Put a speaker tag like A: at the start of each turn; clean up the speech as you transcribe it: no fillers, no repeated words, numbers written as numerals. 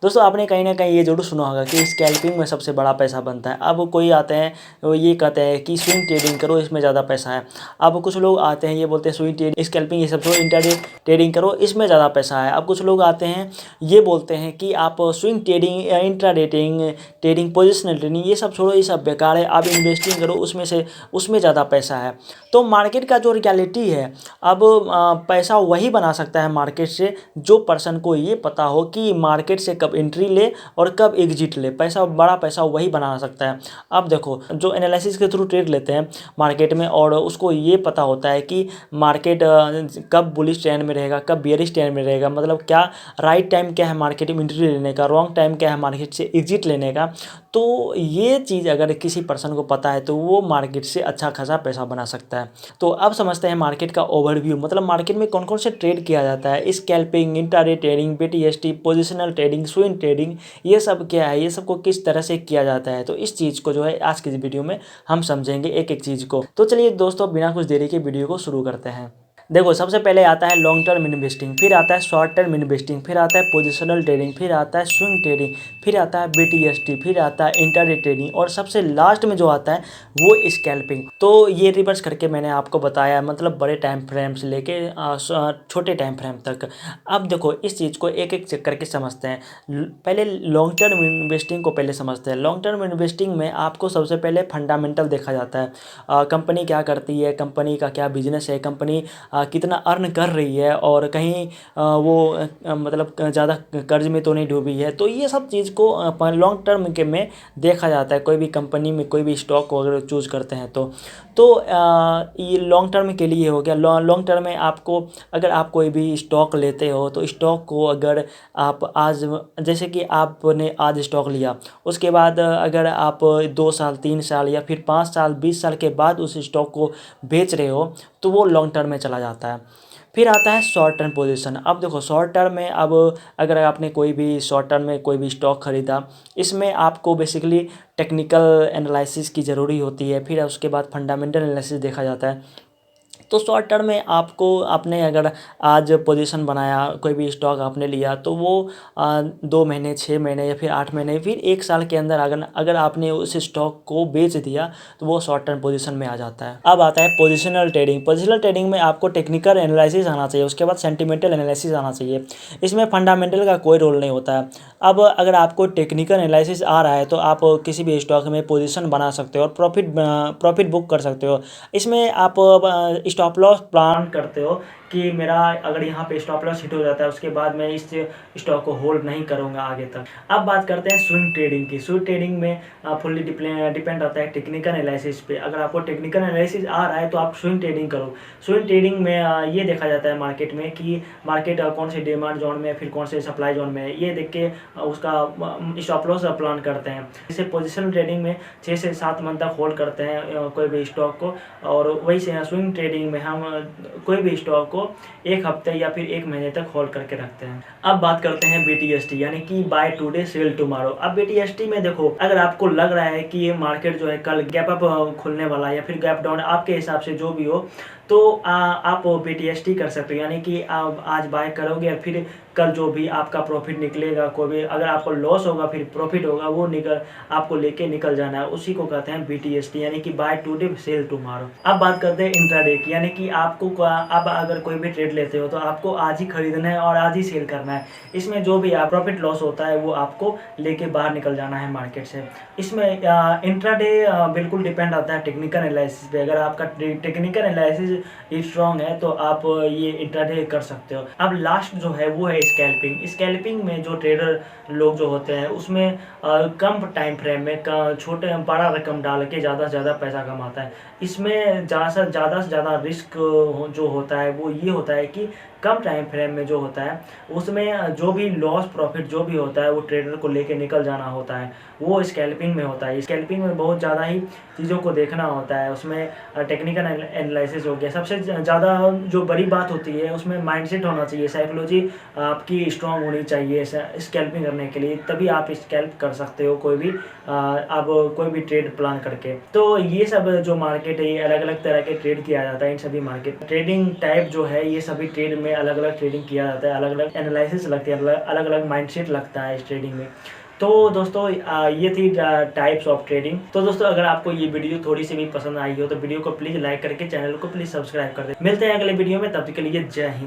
A: दोस्तों आपने कहीं ना कहीं ये जरूर सुना होगा कि स्कैल्पिंग में सबसे बड़ा पैसा बनता है। अब कोई आते हैं वो ये कहते हैं कि स्विंग ट्रेडिंग करो, इसमें ज़्यादा पैसा है। अब कुछ लोग आते हैं ये बोलते हैं स्विंग ट्रेडिंग स्कैल्पिंग ये सब छोड़ो, इंट्राडे ट्रेडिंग करो, इसमें ज़्यादा पैसा है। अब कुछ लोग आते हैं ये बोलते हैं कि आप swing trading, intraday trading, positional trading ये सब छोड़ो, ये सब बेकार है, आप इन्वेस्टिंग करो उसमें ज़्यादा पैसा है। तो मार्केट का जो रियलिटी है, अब पैसा वही बना सकता है मार्केट से जो पर्सन को ये पता हो कि मार्केट से कब एंट्री ले और कब एग्जिट ले। बड़ा पैसा वही बना सकता है। अब देखो जो एनालिसिस के थ्रू ट्रेड लेते हैं मार्केट में और उसको ये पता होता है कि मार्केट कब बुलिश ट्रेंड में रहेगा, कब बेयरिश ट्रेंड में रहेगा, मतलब क्या राइट टाइम क्या है मार्केट में एंट्री लेने का, रॉन्ग टाइम क्या है मार्केट से एग्जिट लेने का। तो ये चीज़ अगर किसी पर्सन को पता है तो वो मार्केट से अच्छा खासा पैसा बना सकता है। तो अब समझते हैं मार्केट का ओवरव्यू, मतलब मार्केट में कौन कौन से ट्रेड किया जाता है। Scalping, intraday trading, BTST, positional trading, swing trading, ये सब क्या है, ये सब को किस तरह से किया जाता है। तो इस चीज़ को जो है आज की इस वीडियो में हम समझेंगे एक एक चीज़ को। तो चलिए दोस्तों बिना कुछ देरी के वीडियो को शुरू करते हैं। देखो सबसे पहले आता है लॉन्ग टर्म इन्वेस्टिंग, फिर आता है शॉर्ट टर्म इन्वेस्टिंग, फिर आता है पोजिशनल ट्रेडिंग, फिर आता है स्विंग ट्रेडिंग, फिर आता है बीटीएसटी, फिर आता है इंट्राडे ट्रेडिंग और सबसे लास्ट में जो आता है वो स्कैल्पिंग। तो ये रिवर्स करके मैंने आपको बताया, मतलब बड़े टाइम फ्रेम से लेके छोटे टाइम फ्रेम तक। अब देखो इस चीज़ को एक एक चेक करके समझते हैं। पहले लॉन्ग टर्म इन्वेस्टिंग को पहले समझते हैं। लॉन्ग टर्म इन्वेस्टिंग में आपको सबसे पहले फंडामेंटल देखा जाता है। कंपनी क्या करती है, कंपनी का क्या बिजनेस है, कंपनी कितना अर्न कर रही है और कहीं वो मतलब ज़्यादा कर्ज में तो नहीं डूबी है। तो ये सब चीज़ को लॉन्ग टर्म के में देखा जाता है। कोई भी कंपनी में कोई भी स्टॉक को अगर चूज़ करते हैं तो ये लॉन्ग टर्म के लिए हो गया। लॉन्ग टर्म में आपको अगर आप कोई भी स्टॉक लेते हो तो स्टॉक को अगर आप आज जैसे कि आपने आज स्टॉक लिया, उसके बाद अगर आप 2 साल 3 साल या फिर 5 साल 20 साल के बाद उस स्टॉक को बेच रहे हो तो वो लॉन्ग टर्म में चला जाता है। फिर आता है शॉर्ट टर्म पोजीशन। अब देखो शॉर्ट टर्म में अब अगर आपने कोई भी शॉर्ट टर्म में कोई भी स्टॉक खरीदा, इसमें आपको बेसिकली टेक्निकल एनालिसिस की ज़रूरी होती है। फिर उसके बाद फंडामेंटल एनालिसिस देखा जाता है। तो शॉर्ट टर्म में आपको आपने अगर आज पोजीशन बनाया, कोई भी स्टॉक आपने लिया तो वो 2 महीने 6 महीने या फिर 8 महीने फिर 1 साल के अंदर अगर आपने उस स्टॉक को बेच दिया तो वो शॉर्ट टर्म पोजीशन में आ जाता है। अब आता है पोजिशनल ट्रेडिंग। पोजिशनल ट्रेडिंग में आपको टेक्निकल एनालिसिस आना चाहिए, उसके बाद सेंटिमेंटल एनालिसिस आना चाहिए। इसमें फंडामेंटल का कोई रोल नहीं होता है। अब अगर आपको टेक्निकल एनालिसिस आ रहा है तो आप किसी भी स्टॉक में पोजीशन बना सकते हो और प्रॉफिट बुक कर सकते हो। इसमें आप स्टॉप लॉस प्लान करते हो कि मेरा अगर यहाँ पे स्टॉप लॉस हिट हो जाता है उसके बाद मैं इस स्टॉक को होल्ड नहीं करूँगा आगे तक। अब बात करते हैं स्विंग ट्रेडिंग की। स्विंग ट्रेडिंग में फुल्ली डिपेंड आता है टेक्निकल एनालिसिस पे। अगर आपको टेक्निकल एनालिसिस आ रहा है तो आप स्विंग ट्रेडिंग करो। स्विंग ट्रेडिंग में ये देखा जाता है मार्केट में कि मार्केट कौन से डिमांड जोन में फिर कौन से सप्लाई जोन में है, ये देख के उसका स्टॉप लॉस प्लान करते हैं। जैसे पोजिशनल ट्रेडिंग में 6 से 7 मंथ तक होल्ड करते हैं कोई भी स्टॉक को, और वही से स्विंग ट्रेडिंग में हम कोई भी स्टॉक को 1 हफ्ते या फिर 1 महीने तक होल्ड करके रखते हैं। अब बात करते हैं बीटीएसटी यानी कि बाय टुडे सेल टुमारो। अब बीटीएसटी में देखो अगर आपको लग रहा है कि ये मार्केट जो है कल गैप अप खुलने वाला है या फिर गैप डाउन, आपके हिसाब से जो भी हो, तो आप बीटीएसटी कर सकते हो। यानी कि आप आज बाय करोगे और फिर कल जो भी आपका प्रॉफिट निकलेगा, कोई भी अगर आपको लॉस होगा फिर प्रॉफिट होगा, वो आपको लेके निकल जाना है, उसी को कहते हैं बीटीएसटी यानी कि बाय टुडे सेल टुमारो। अब बात करते हैं इंट्राडे की, यानी कि आपको अब अगर कोई भी ट्रेड लेते हो तो आपको आज ही खरीदना है और आज ही सेल करना है। इसमें जो भी प्रॉफिट लॉस होता है वो आपको लेके बाहर निकल जाना है मार्केट से। इसमें इंट्राडे बिल्कुल डिपेंड आता है टेक्निकल एनालिसिस पे। अगर आपका टेक्निकल एनालिसिस स्ट्रॉन्ग है तो आप ये इंट्राडे कर सकते हो। अब लास्ट जो है वो है स्कैल्पिंग। स्कैल्पिंग में जो ट्रेडर लोग जो होते हैं उसमें कम टाइम फ्रेम में छोटे बड़ा रकम डाल के ज़्यादा से ज़्यादा पैसा कमाता है। इसमें ज़्यादा से ज़्यादा रिस्क जो होता है वो ये होता है कि कम टाइम फ्रेम में जो होता है उसमें जो भी लॉस प्रॉफिट जो भी होता है वो ट्रेडर को लेके निकल जाना होता है, वो स्कैल्पिंग में होता है। स्कैल्पिंग में बहुत ज़्यादा ही चीज़ों को देखना होता है। उसमें टेक्निकल एनालिसिस हो गया। सबसे ज़्यादा जो बड़ी बात होती है उसमें माइंडसेट होना चाहिए, साइकोलॉजी आपकी स्ट्रांग होनी चाहिए स्कैल्पिंग करने के लिए, तभी आप स्कैल्प कर सकते हो कोई भी आप कोई भी ट्रेड प्लान करके। तो ये सब जो मार्केट है ये अलग अलग तरह के ट्रेड किया जाता है। इन सभी मार्केट ट्रेडिंग टाइप जो है ये सभी ट्रेड में अलग अलग ट्रेडिंग किया जाता है, अलग अलग एनालिसिस लगती है, अलग अलग माइंडसेट लगता है इस ट्रेडिंग में। तो दोस्तों ये थी टाइप्स ऑफ ट्रेडिंग। तो दोस्तों अगर आपको ये वीडियो थोड़ी सी भी पसंद आई हो तो वीडियो को प्लीज़ लाइक करके चैनल को प्लीज़ सब्सक्राइब कर दें। मिलते हैं अगले वीडियो में, तब तक के लिए जय हिंद।